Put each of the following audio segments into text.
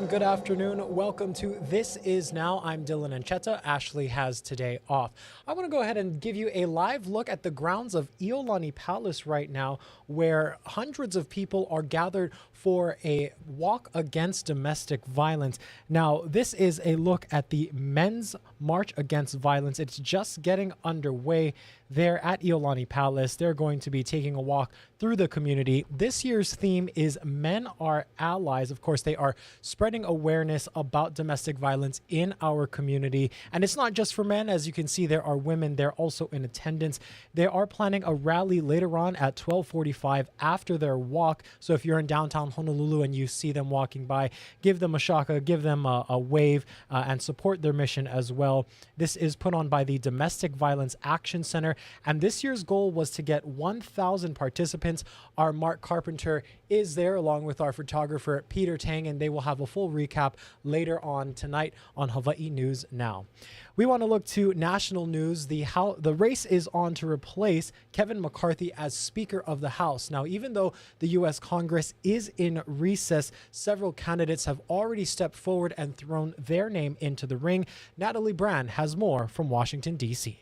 and good afternoon. Welcome to This Is Now. I'm Dylan Ancheta. Ashley has today off. I want to go ahead and give you a live look at the grounds of Iolani Palace right now, where hundreds of people are gathered for a walk against domestic violence. Now, this is a look at the Men's March Against Violence. It's just getting underway there at Iolani Palace. They're going to be taking a walk through the community. This year's theme is Men Are Allies. Of course, they are spreading awareness about domestic violence in our community. And it's not just for men. As you can see, there are women there also in attendance. They are planning a rally later on at 12:45 after their walk. So if you're in downtown Honolulu and you see them walking by, give them a shaka, give them a wave, and support their mission as well. This is put on by the Domestic Violence Action Center. And this year's goal was to get 1,000 participants. Our Mark Carpenter is there along with our photographer Peter Tang, and they will have a full recap later on tonight on Hawaii News Now. We want to look to national news. The race is on to replace Kevin McCarthy as Speaker of the House. Now, even though the U.S. Congress is in recess, several candidates have already stepped forward and thrown their name into the ring. Natalie Brand has more from Washington, D.C.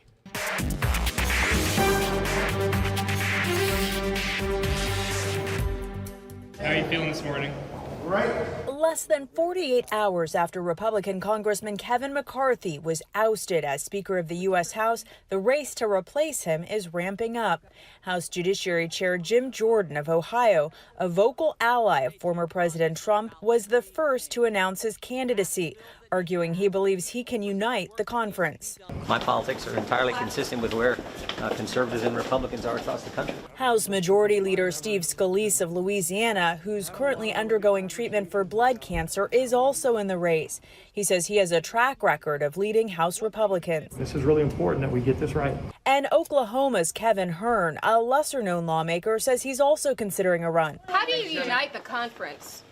How are you feeling this morning? Right. Less than 48 hours after Republican Congressman Kevin McCarthy was ousted as Speaker of the U.S. House, the race to replace him is ramping up. House Judiciary Chair Jim Jordan of Ohio, a vocal ally of former President Trump, was the first to announce his candidacy, arguing he believes he can unite the conference. My politics are entirely consistent with where conservatives and Republicans are across the country. House Majority Leader Steve Scalise of Louisiana, who's currently undergoing treatment for blood cancer, is also in the race. He says he has a track record of leading House Republicans. This is really important that we get this right. And Oklahoma's Kevin Hearn, a lesser-known lawmaker, says he's also considering a run. How do you unite the conference?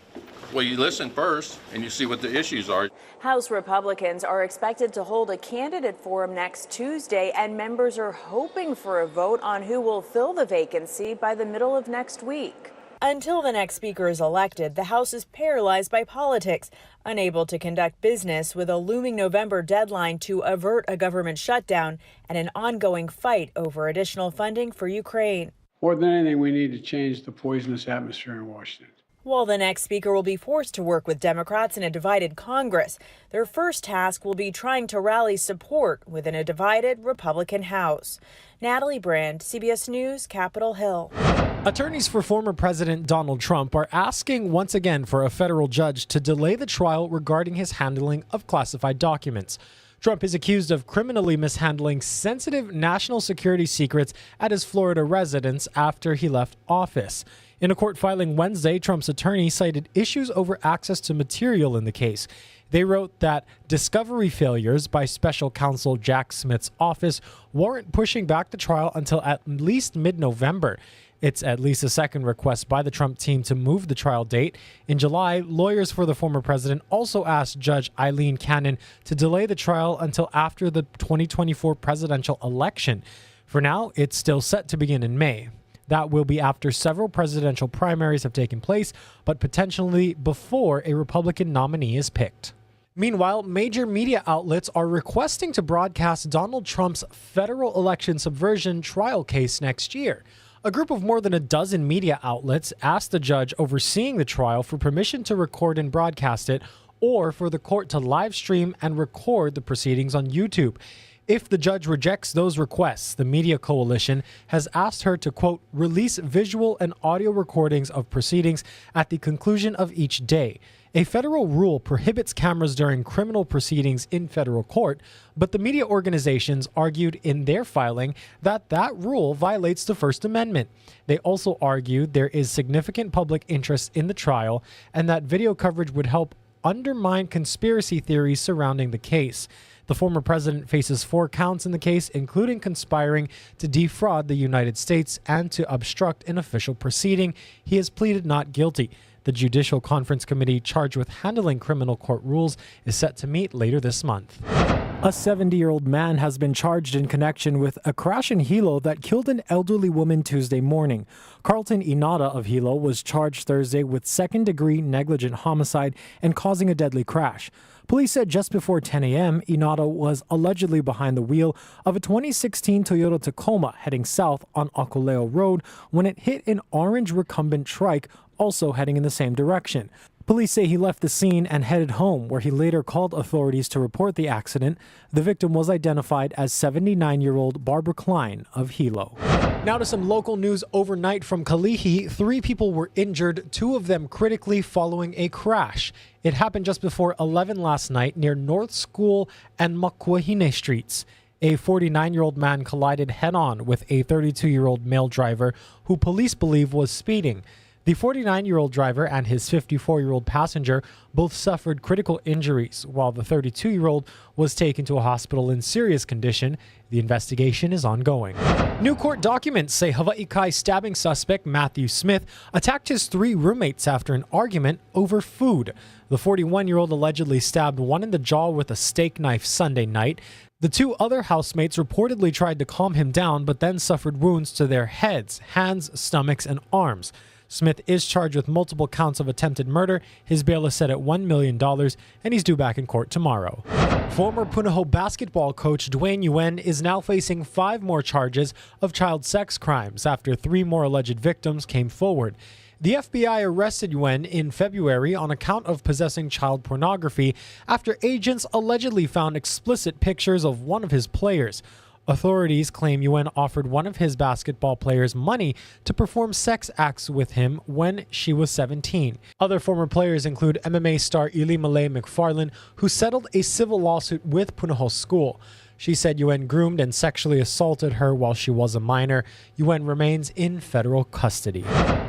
Well, you listen first and you see what the issues are. House Republicans are expected to hold a candidate forum next Tuesday, and members are hoping for a vote on who will fill the vacancy by the middle of next week. Until the next speaker is elected, the House is paralyzed by politics, unable to conduct business with a looming November deadline to avert a government shutdown and an ongoing fight over additional funding for Ukraine. More than anything, we need to change the poisonous atmosphere in Washington. While the next speaker will be forced to work with Democrats in a divided Congress, their first task will be trying to rally support within a divided Republican House. Natalie Brand, CBS News, Capitol Hill. Attorneys for former President Donald Trump are asking once again for a federal judge to delay the trial regarding his handling of classified documents. Trump is accused of criminally mishandling sensitive national security secrets at his Florida residence after he left office. In a court filing Wednesday, Trump's attorney cited issues over access to material in the case. They wrote that discovery failures by special counsel Jack Smith's office warrant pushing back the trial until at least mid-November. It's at least a second request by the Trump team to move the trial date. In July, lawyers for the former president also asked Judge Eileen Cannon to delay the trial until after the 2024 presidential election. For now, it's still set to begin in May. That will be after several presidential primaries have taken place, but potentially before a Republican nominee is picked. Meanwhile, major media outlets are requesting to broadcast Donald Trump's federal election subversion trial case next year. A group of more than a dozen media outlets asked the judge overseeing the trial for permission to record and broadcast it, or for the court to live stream and record the proceedings on YouTube. If the judge rejects those requests, the Media Coalition has asked her to, quote, release visual and audio recordings of proceedings at the conclusion of each day. A federal rule prohibits cameras during criminal proceedings in federal court, but the media organizations argued in their filing that that rule violates the First Amendment. They also argued there is significant public interest in the trial and that video coverage would help undermine conspiracy theories surrounding the case. The former president faces 4 counts in the case, including conspiring to defraud the United States and to obstruct an official proceeding. He has pleaded not guilty. The Judicial Conference Committee charged with handling criminal court rules is set to meet later this month. A 70-year-old man has been charged in connection with a crash in Hilo that killed an elderly woman Tuesday morning. Carlton Inada of Hilo was charged Thursday with second-degree negligent homicide and causing a deadly crash. Police said just before 10 a.m., Inada was allegedly behind the wheel of a 2016 Toyota Tacoma heading south on Akuleo Road when it hit an orange recumbent trike also heading in the same direction. Police say he left the scene and headed home, where he later called authorities to report the accident. The victim was identified as 79-year-old Barbara Klein of Hilo. Now to some local news overnight from Kalihi. 3 people were injured, 2 of them critically following a crash. It happened just before 11 last night near North School and Makuahine Streets. A 49-year-old man collided head-on with a 32-year-old male driver who police believe was speeding. The 49-year-old driver and his 54-year-old passenger both suffered critical injuries, while the 32-year-old was taken to a hospital in serious condition. The investigation is ongoing. New court documents say Hawaii Kai stabbing suspect Matthew Smith attacked his 3 roommates after an argument over food. The 41-year-old allegedly stabbed one in the jaw with a steak knife Sunday night. The 2 other housemates reportedly tried to calm him down, but then suffered wounds to their heads, hands, stomachs, and arms. Smith is charged with multiple counts of attempted murder. His bail is set at $1 million, and he's due back in court tomorrow. Former Punahou basketball coach Dwayne Yuen is now facing 5 more charges of child sex crimes after 3 more alleged victims came forward. The FBI arrested Yuen in February on account of possessing child pornography after agents allegedly found explicit pictures of one of his players. Authorities claim Yuen offered one of his basketball players money to perform sex acts with him when she was 17. Other former players include MMA star Ilimale McFarland, who settled a civil lawsuit with Punahou School. She said Yuen groomed and sexually assaulted her while she was a minor. Yuen remains in federal custody.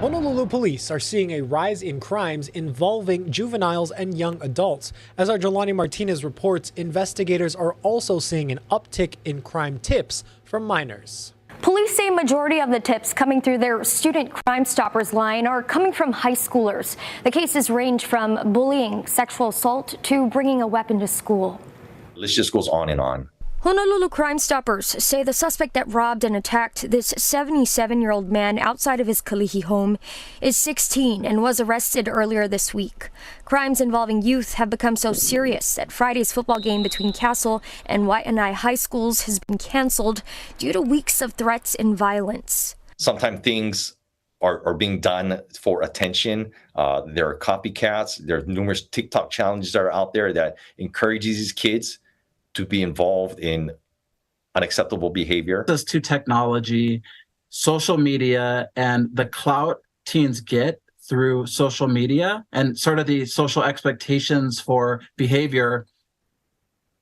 Honolulu police are seeing a rise in crimes involving juveniles and young adults. As our Jelani Martinez reports, investigators are also seeing an uptick in crime tips from minors. Police say majority of the tips coming through their Student Crime Stoppers line are coming from high schoolers. The cases range from bullying, sexual assault, to bringing a weapon to school. The list just goes on and on. Honolulu Crime Stoppers say the suspect that robbed and attacked this 77-year-old man outside of his Kalihi home is 16 and was arrested earlier this week. Crimes involving youth have become so serious that Friday's football game between Castle and Waianae High Schools has been canceled due to weeks of threats and violence. Sometimes things are being done for attention. There are copycats. There are numerous TikTok challenges that are out there that encourages these kids to be involved in unacceptable behavior. This to technology, social media, and the clout teens get through social media and sort of the social expectations for behavior,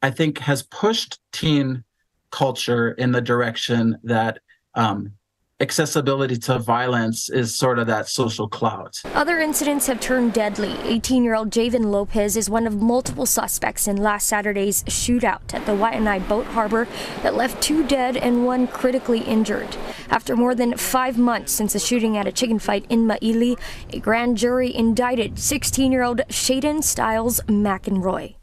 I think has pushed teen culture in the direction that accessibility to violence is sort of that social clout. Other incidents have turned deadly. 18-year-old Javen Lopez is one of multiple suspects in last Saturday's shootout at the Waianae Boat Harbor that left 2 dead and 1 critically injured. After more than 5 months since a shooting at a chicken fight in Maili, a grand jury indicted 16-year-old Shaden Styles McEnroy.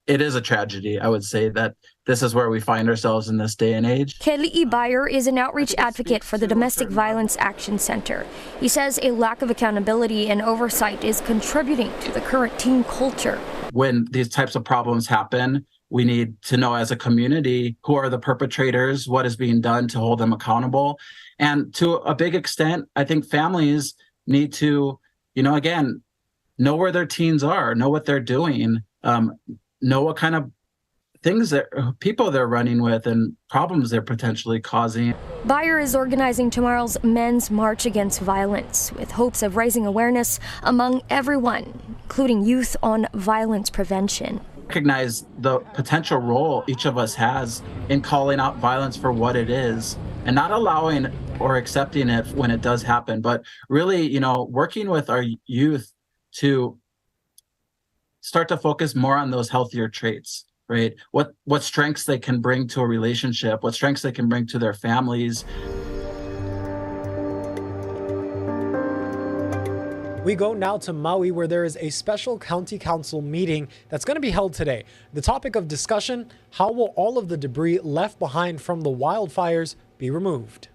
It is a tragedy, I would say, that this is where we find ourselves in this day and age. Keli'i Bayer is an outreach advocate for the Domestic Violence Action Center. He says a lack of accountability and oversight is contributing to the current teen culture. When these types of problems happen, we need to know as a community who are the perpetrators, what is being done to hold them accountable. And to a big extent, I think families need to, again, know where their teens are, know what they're doing, know what kind of things people they're running with and problems they're potentially causing. Bayer is organizing tomorrow's Men's March Against Violence with hopes of raising awareness among everyone, including youth, on violence prevention. Recognize the potential role each of us has in calling out violence for what it is and not allowing or accepting it when it does happen, but really, working with our youth to start to focus more on those healthier traits, right? What strengths they can bring to a relationship, what strengths they can bring to their families. We go now to Maui, where there is a special county council meeting that's going to be held today. The topic of discussion: how will all of the debris left behind from the wildfires be removed?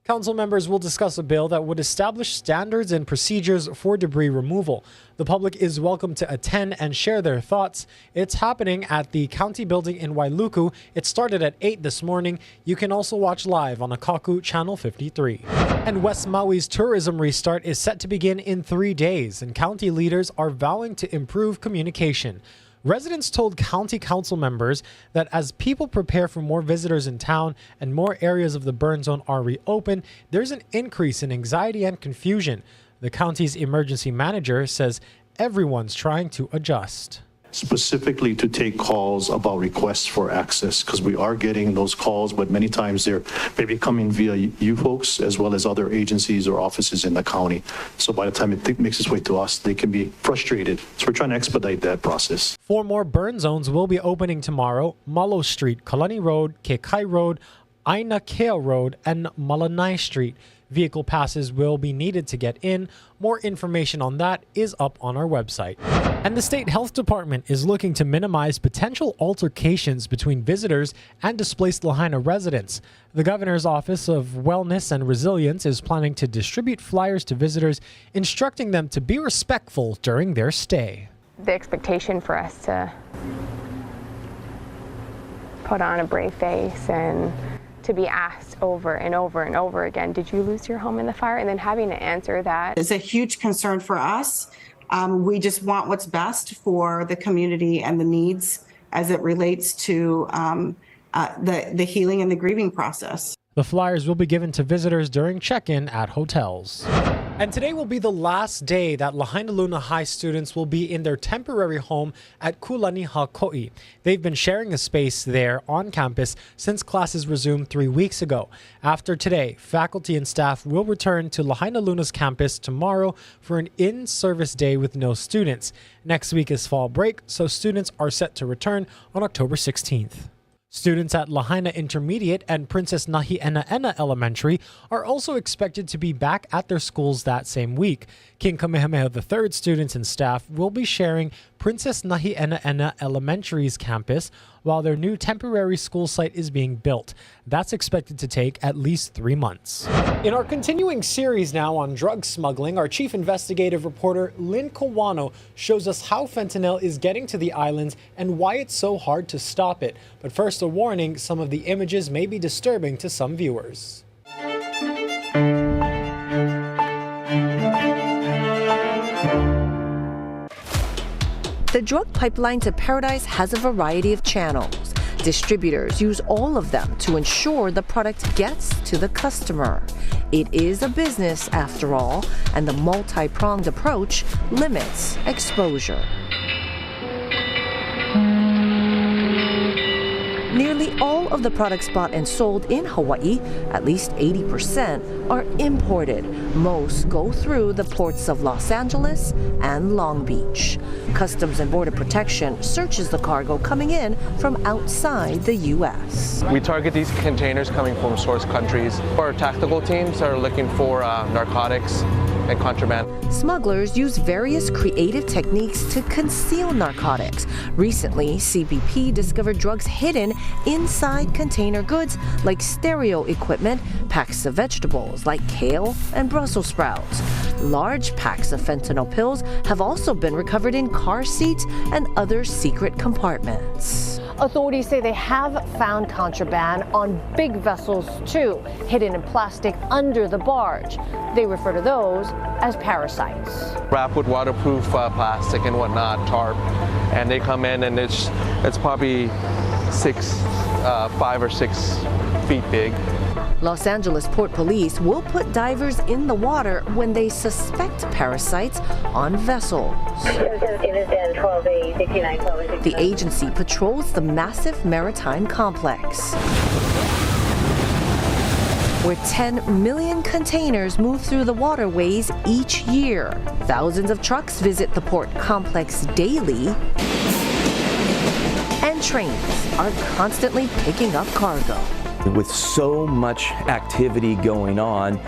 Council members will discuss a bill that would establish standards and procedures for debris removal. The public is welcome to attend and share their thoughts. It's happening at the county building in Wailuku. It started at 8 this morning. You can also watch live on Akaku Channel 53. And West Maui's tourism restart is set to begin in 3 days, and county leaders are vowing to improve communication. Residents told county council members that as people prepare for more visitors in town and more areas of the burn zone are reopened, there's an increase in anxiety and confusion. The county's emergency manager says everyone's trying to adjust. Specifically to take calls about requests for access, because we are getting those calls, but many times they're maybe coming via you folks as well as other agencies or offices in the county. So by the time it makes its way to us, they can be frustrated. So we're trying to expedite that process. 4 more burn zones will be opening tomorrow: Malo Street, Kalani Road, Kekai Road, Aina Keo Road, and Malanai Street. Vehicle passes will be needed to get in. More information on that is up on our website. And the state health department is looking to minimize potential altercations between visitors and displaced Lahaina residents. The governor's office of wellness and resilience is planning to distribute flyers to visitors, instructing them to be respectful during their stay. The expectation for us to put on a brave face and to be asked over and over and over again, did you lose your home in the fire? And then having to answer that. It's a huge concern for us. We just want what's best for the community and the needs as it relates to the healing and the grieving process. The flyers will be given to visitors during check-in at hotels. And today will be the last day that Lahaina Luna High students will be in their temporary home at Kulani Hako'i. They've been sharing a space there on campus since classes resumed 3 weeks ago. After today, faculty and staff will return to Lahaina Luna's campus tomorrow for an in-service day with no students. Next week is fall break, so students are set to return on October 16th. Students at Lahaina Intermediate and Princess Nahi'enaena Elementary are also expected to be back at their schools that same week. King Kamehameha III students and staff will be sharing Princess Nahi'enaena Elementary's campus while their new temporary school site is being built. That's expected to take at least 3 months. In our continuing series now on drug smuggling, our chief investigative reporter Lynn Kawano shows us how fentanyl is getting to the islands and why it's so hard to stop it. But first, a warning: some of the images may be disturbing to some viewers. The drug pipeline to paradise has a variety of channels. Distributors use all of them to ensure the product gets to the customer. It is a business, after all, and the multi-pronged approach limits exposure. Nearly all of the products bought and sold in Hawaii, at least 80%, are imported. Most go through the ports of Los Angeles and Long Beach. Customs and Border Protection searches the cargo coming in from outside the U.S. We target these containers coming from source countries. Our tactical teams are looking for narcotics and contraband. Smugglers use various creative techniques to conceal narcotics. Recently, CBP discovered drugs hidden inside container goods like stereo equipment, packs of vegetables like kale and Brussels sprouts. Large packs of fentanyl pills have also been recovered in car seats and other secret compartments. Authorities say they have found contraband on big vessels too, hidden in plastic under the barge. They refer to those as parasites. Wrapped with waterproof plastic and whatnot, tarp, and they come in and it's probably 5 or 6 feet big. Los Angeles Port Police will put divers in the water when they suspect parasites on vessels. The agency patrols the massive maritime complex, where 10 million containers move through the waterways each year. Thousands of trucks visit the port complex daily, and trains are constantly picking up cargo. With so much activity going on,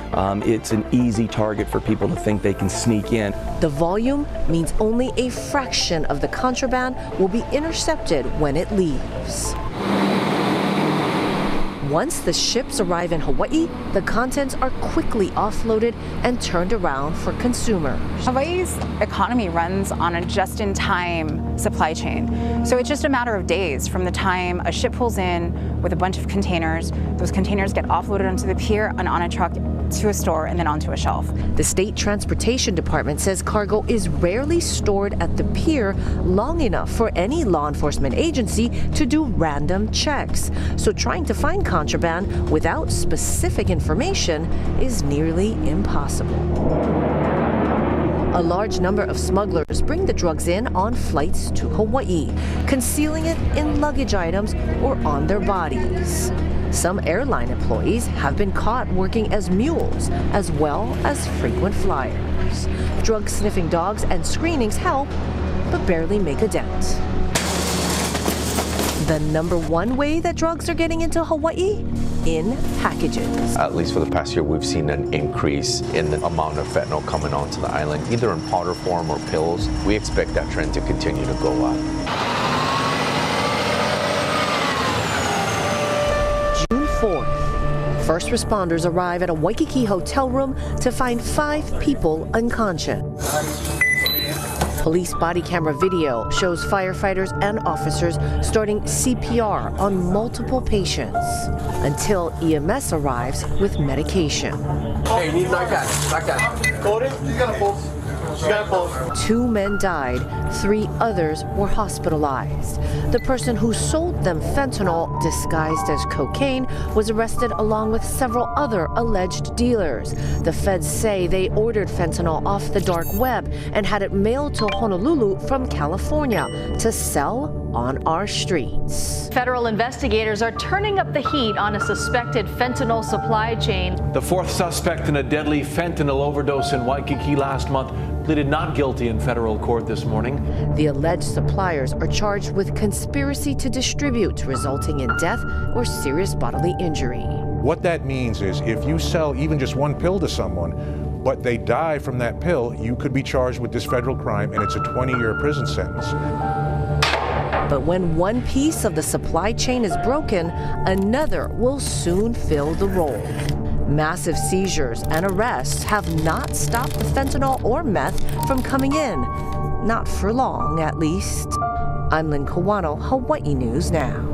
it's an easy target for people to think they can sneak in. The volume means only a fraction of the contraband will be intercepted when it leaves. Once the ships arrive in Hawaii, the contents are quickly offloaded and turned around for consumers. Hawaii's economy runs on a just-in-time supply chain. So it's just a matter of days from the time a ship pulls in with a bunch of containers. Those containers get offloaded onto the pier and on a truck to a store and then onto a shelf. The State Transportation Department says cargo is rarely stored at the pier long enough for any law enforcement agency to do random checks. So trying to find contraband without specific information is nearly impossible. A large number of smugglers bring the drugs in on flights to Hawaii, concealing it in luggage items or on their bodies. Some airline employees have been caught working as mules as well as frequent flyers. Drug-sniffing dogs and screenings help, but barely make a dent. The number one way that drugs are getting into Hawaii? In packages. At least for the past year, we've seen an increase in the amount of fentanyl coming onto the island, either in powder form or pills. We expect that trend to continue to go up. June 4th, first responders arrive at a Waikiki hotel room to find 5 people unconscious. Police body camera video shows firefighters and officers starting CPR on multiple patients until EMS arrives with medication. Hey, you need Narcan. Hold it. You got a pulse. 2 men died, 3 others were hospitalized. The person who sold them fentanyl disguised as cocaine was arrested along with several other alleged dealers. The feds say they ordered fentanyl off the dark web and had it mailed to Honolulu from California to sell on our streets. Federal investigators are turning up the heat on a suspected fentanyl supply chain. The 4th suspect in a deadly fentanyl overdose in Waikiki last month pleaded not guilty in federal court this morning. The alleged suppliers are charged with conspiracy to distribute, resulting in death or serious bodily injury. What that means is if you sell even just one pill to someone, but they die from that pill, you could be charged with this federal crime, and it's a 20-year prison sentence. But when one piece of the supply chain is broken, another will soon fill the role. Massive seizures and arrests have not stopped the fentanyl or meth from coming in. Not for long, at least. I'm Lynn Kawano, Hawaii News Now.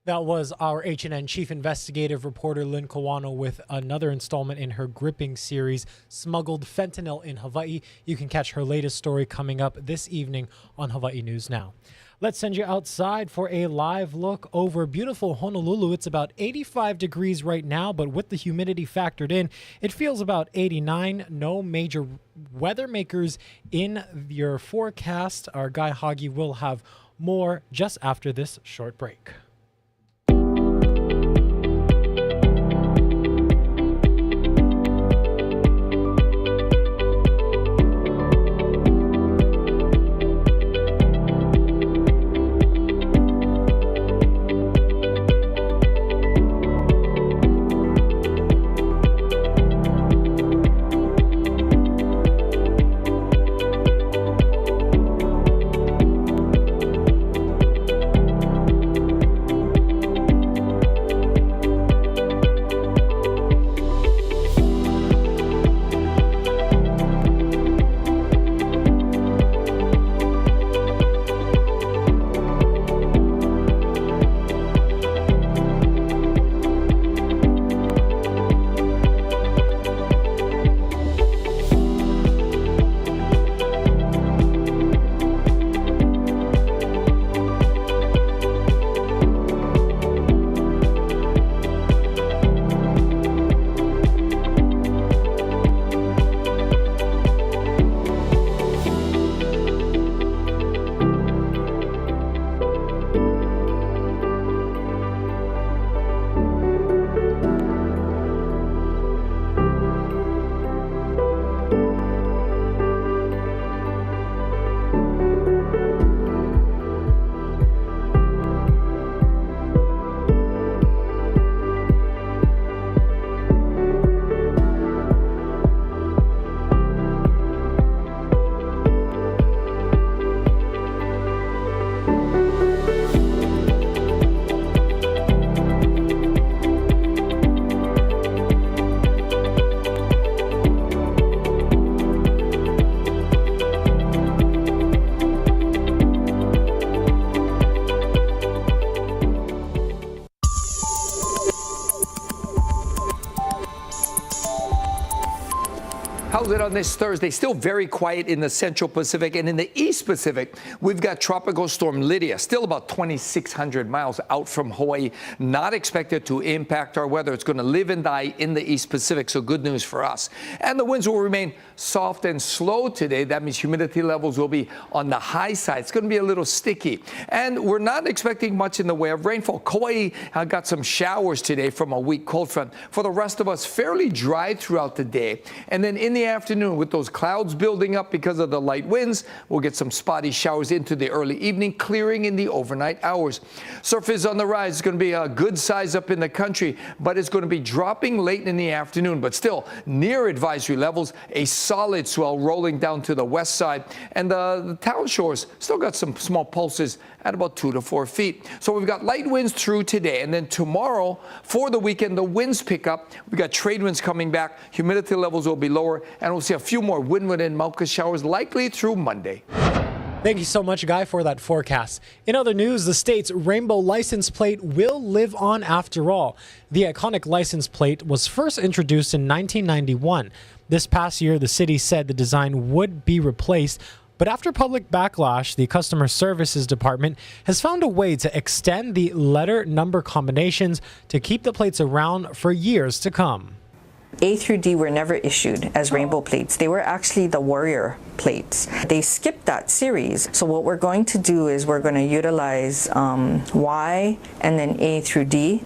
That was our HNN chief investigative reporter Lynn Kawano with another installment in her gripping series, Smuggled Fentanyl in Hawaii. You can catch her latest story coming up this evening on Hawaii News Now. Let's send you outside for a live look over beautiful Honolulu. It's about 85 degrees right now, but with the humidity factored in, it feels about 89. No major weather makers in your forecast. Our guy Hagi will have more just after this short break. how's it on this Thursday? Still very quiet in the Central Pacific, and in the East Pacific, we've got Tropical Storm Lydia, still about 2,600 miles out from Hawaii, not expected to impact our weather. It's going to live and die in the East Pacific, so good news for us. And the winds will remain soft and slow today. That means humidity levels will be on the high side. It's going to be a little sticky, and we're not expecting much in the way of rainfall. Kauai got some showers today from a weak cold front. For the rest of us, fairly dry throughout the day. And then in the afternoon, with those clouds building up because of the light winds, we'll get some spotty showers into the early evening, clearing in the overnight hours. Surf is on the rise. It's going to be a good size up in the country, but it's going to be dropping late in the afternoon, but still near advisory levels. A solid swell rolling down to the west side, and the town shores still got some small pulses at about 2 to 4 feet. So we've got light winds through today, and then tomorrow for the weekend, the winds pick up. We've got trade winds coming back. Humidity levels will be lower, and we'll see a few more windward and Mauka showers likely through Monday. Thank you so much, Guy, for that forecast. In other news, the state's rainbow license plate will live on after all. The iconic license plate was first introduced in 1991. This past year, the city said the design would be replaced, but after public backlash, the Customer Services Department has found a way to extend the letter number combinations to keep the plates around for years to come. A through D were never issued as rainbow plates. They were actually the warrior plates. They skipped that series. So what we're going to do is we're going to utilize Y and then A through D.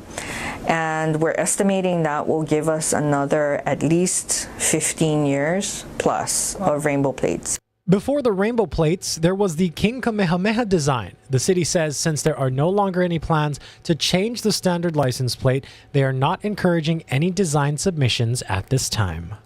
And we're estimating that will give us another at least 15 years plus of rainbow plates. Before the rainbow plates, there was the King Kamehameha design. The city says since there are no longer any plans to change the standard license plate, they are not encouraging any design submissions at this time.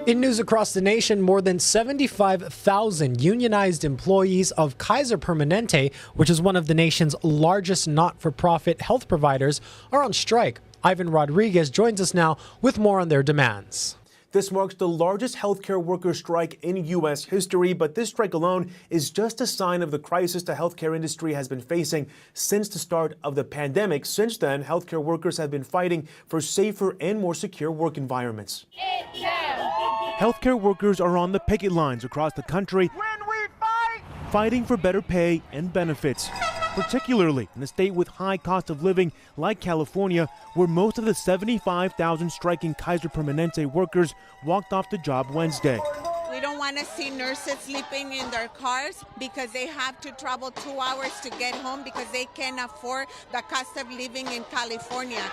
In news across the nation, more than 75,000 unionized employees of Kaiser Permanente, which is one of the nation's largest not-for-profit health providers, are on strike. Ivan Rodriguez joins us now with more on their demands. This marks the largest healthcare worker strike in U.S. history, but this strike alone is just a sign of the crisis the healthcare industry has been facing since the start of the pandemic. Since then, healthcare workers have been fighting for safer and more secure work environments. Healthcare workers are on the picket lines across the country, fighting for better pay and benefits, particularly in a state with high cost of living like California, where most of the 75,000 striking Kaiser Permanente workers walked off the job Wednesday. We don't want to see nurses sleeping in their cars because they have to travel 2 hours to get home because they can't afford the cost of living in California.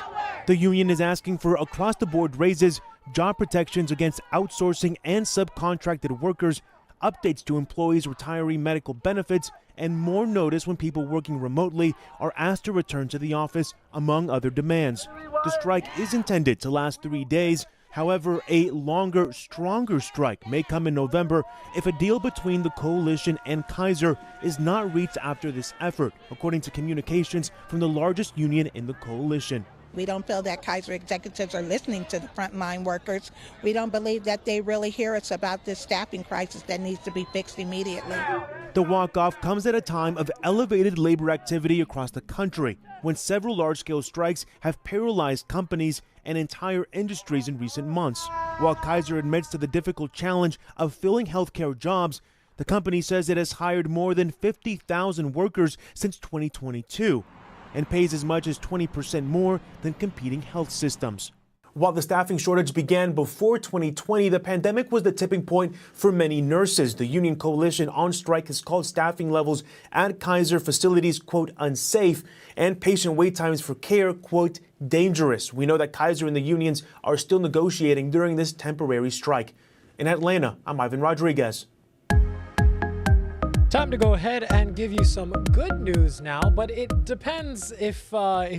The union is asking for across-the-board raises, job protections against outsourcing and subcontracted workers, updates to employees' retiree medical benefits, and more notice when people working remotely are asked to return to the office, among other demands. The strike is intended to last 3 days. However, a longer, stronger strike may come in November if a deal between the coalition and Kaiser is not reached after this effort, according to communications from the largest union in the coalition. We don't feel that Kaiser executives are listening to the frontline workers. We don't believe that they really hear us about this staffing crisis that needs to be fixed immediately. The walk-off comes at a time of elevated labor activity across the country, when several large-scale strikes have paralyzed companies and entire industries in recent months. While Kaiser admits to the difficult challenge of filling healthcare jobs, the company says it has hired more than 50,000 workers since 2022. And pays as much as 20% more than competing health systems. While the staffing shortage began before 2020, the pandemic was the tipping point for many nurses. The union coalition on strike has called staffing levels at Kaiser facilities, quote, unsafe, and patient wait times for care, quote, dangerous. We know that Kaiser and the unions are still negotiating during this temporary strike. In Atlanta, I'm Ivan Rodriguez. Time to go ahead and give you some good news now, but it depends if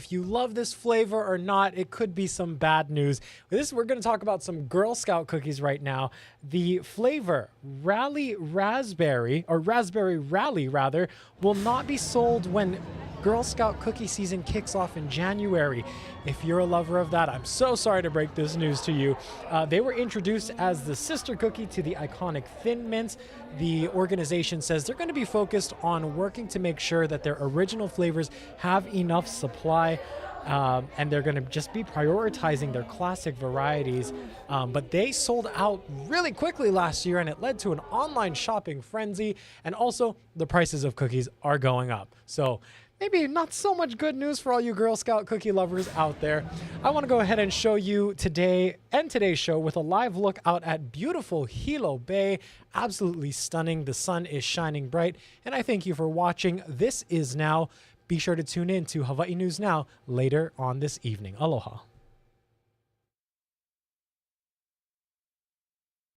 you love this flavor or not. It could be some bad news. We're going to talk about some Girl Scout cookies right now. The flavor Raspberry Rally rather, will not be sold when Girl Scout cookie season kicks off in January. If you're a lover of that, I'm so sorry to break this news to you. They were introduced as the sister cookie to the iconic Thin Mints. The organization says they're going to be focused on working to make sure that their original flavors have enough supply. and they're going to just be prioritizing their classic varieties. But they sold out really quickly last year, and it led to an online shopping frenzy. And also, the prices of cookies are going up. So maybe not so much good news for all you Girl Scout cookie lovers out there. I want to go ahead and show you today's show with a live look out at beautiful Hilo Bay. Absolutely stunning. The sun is shining bright. And I thank you for watching. This is Now. Be sure to tune in to Hawaii News Now later on this evening. Aloha.